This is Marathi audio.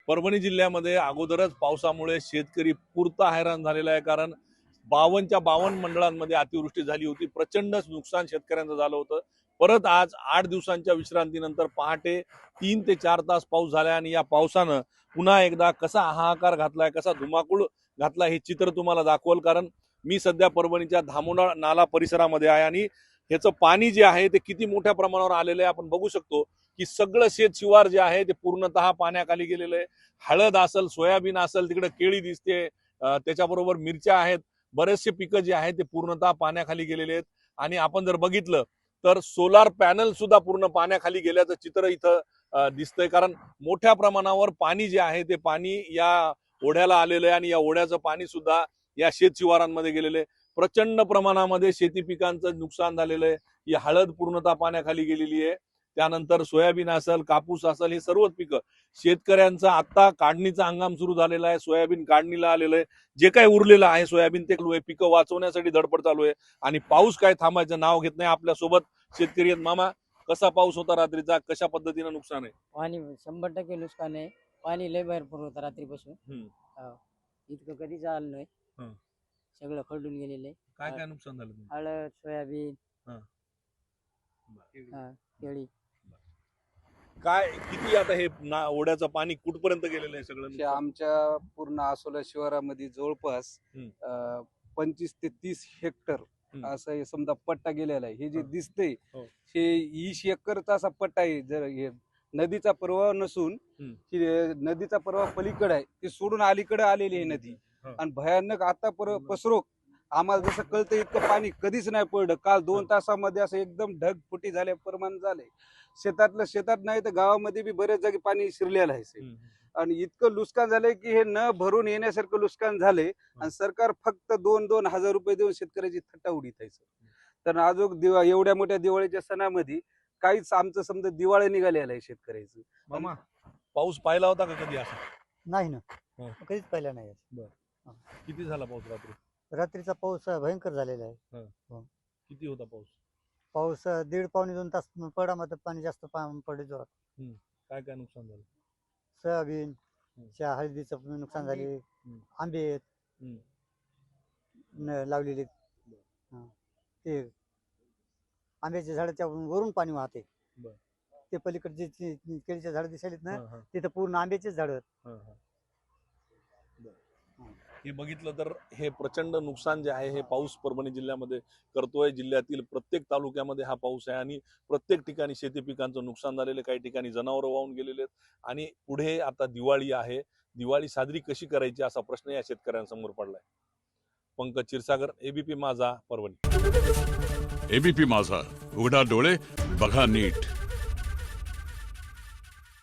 परभणी जिल्ह्यामध्ये अगोदरच पावसामुळे शेतकरी पुरता हैराण झालेला आहे। कारण 52च्या 52 मंडळांमध्ये अतिवृष्टी झाली होती। प्रचंड नुकसान शेतकऱ्यांचं झालं होतं। परत आज 8 दिवसांच्या विश्रांतीनंतर पहाटे 3 ते 4 तास पाऊस झाला आणि या पावसानं पुन्हा एकदा कसा हाहाकार घातलाय, कसा धुमाकूळ घातला हे चित्र तुम्हाला दाखवल। कारण मी सध्या परभणीच्या धामोरा नाला परिसरामध्ये आहे आणि ह्याचं पाणी जे आहे ते किती मोठ्या प्रमाणावर आलेलं आहे आपण बघू शकतो की सगळं शेत शिवार जे आहे ते पूर्णतः पाण्याखाली गेलेलं आहे। हळद असेल, सोयाबीन असेल, तिकडे केळी दिसते, त्याच्याबरोबर मिरच्या आहेत, बरेचसे पिकं जे आहेत ते पूर्णतः पाण्याखाली गेलेले आहेत। आणि आपण जर बघितलं तर सोलार पॅनल सुद्धा पूर्ण पाण्याखाली गेल्याचं चित्र इथं दिसतंय। कारण मोठ्या प्रमाणावर पाणी जे आहे ते पाणी या ओढ्याला आलेलं आहे आणि या ओढ्याचं पाणी सुद्धा या शेत शिवारांमध्ये गेलेलं आहे। प्रचंड प्रमाणामध्ये शेती पिकांचं नुकसान झालेलं आहे। ही हळद पूर्णतः पाण्याखाली गेलेली आहे, त्यानंतर सोयाबीन असेल, कापूस असेल, हे सर्वच पिकं शेतकऱ्यांचं आता काढणीचा हंगाम सुरू झालेला आहे। सोयाबीन काढणीला आलेलं आहे, जे काही उरलेलं आहे सोयाबीन ते पिकं वाचवण्यासाठी धडपड चालू आहे आणि पाऊस काय थांबायचं नाव घेत नाही। आपल्या सोबत शेतकरी आहेत। मामा, कसा पाऊस होता रात्रीचा, कशा पद्धतीने नुकसान आहे? पाणी 100% नुकसान आहे। पाणी लय भरपूर होतं रात्रीपासून। इतकं कधीच आलं नाही। सगळं खरडून गेलेलं आहे। काय काय नुकसान झालं तुमचं? हळद, सोयाबीन, केळी। काय किती आता हे ओढ्याचं पाणी कुठपर्यंत गेलेलं आहे सगळं नुकसान? आमच्या पूर्ण आसोला शिवारामध्ये जवळपास 25 ते 30 हेक्टर असं हे समजा पट्टा गेलेला आहे। हे जे दिसतंय हे 20 एकरचा असा पट्टा आहे। जर हे नदीचा प्रवाह नसून ही नदीचा प्रवाह पलीकडे आहे, ते सोडून अलीकडे आलेली आहे नदी। आणि भयानक आता पसरोक आम्हाला जसं कळतं इतकं पाणी कधीच नाही पडलं। काल 2 तासामध्ये असं एकदम ढगफुटी झाल्या प्रमाण झालंय। शेतातलं शेतात नाही तर गावामध्ये बी बऱ्याच जागी पाणी शिरलेलं आहे आणि इतकं नुकसान झालंय की हे न भरून येण्यासारखं नुकसान झालंय। आणि सरकार फक्त 2-2 हजार रुपये देऊन शेतकऱ्याची थट्टा उडीत आहे। तर अजून एवढ्या मोठ्या दिवाळीच्या सणामध्ये काहीच आमचं समजा दिवाळी निघालेलं आहे शेतकऱ्याचं। मामा, पाऊस पाहिला होता का कधी असा? नाही ना, कधीच पाहिला नाही। किती झाला पाऊस रात्री? रात्रीचा पाऊस भयंकर झालेला आहे। किती होता पाऊस? पाऊस 1.5-2 तास पडा, मात्र पाणी जास्त पडले जोरात। काय काय नुकसान झालं? सोयाबीन, हळदीचं नुकसान झाले, आंबे लावलेले, ते आंब्याच्या झाडाच्या वरून पाणी वाहते। ते पलीकडे जे केळीचे झाड दिसायलेत ना, तिथं पूर्ण आंब्याचेच झाड। हे बघितलं तर हे प्रचंड नुकसान जे आहे हे पाऊस परभणी जिल्ह्यामध्ये करतोय। जिल्ह्यातील प्रत्येक तालुक्यामध्ये हा पाऊस आहे आणि प्रत्येक ठिकाणी शेती पिकांचं नुकसान झालेलं, काही ठिकाणी जनावरं वाहून गेलेले आहेत। आणि पुढे आता दिवाळी आहे, दिवाळी साजरी कशी करायची असा प्रश्न या शेतकऱ्यांसमोर पडलाय। पंकज क्षीरसागर, एबीपी माझा, परभणी। एबीपी माझा, उघडा डोळे बघा नीट।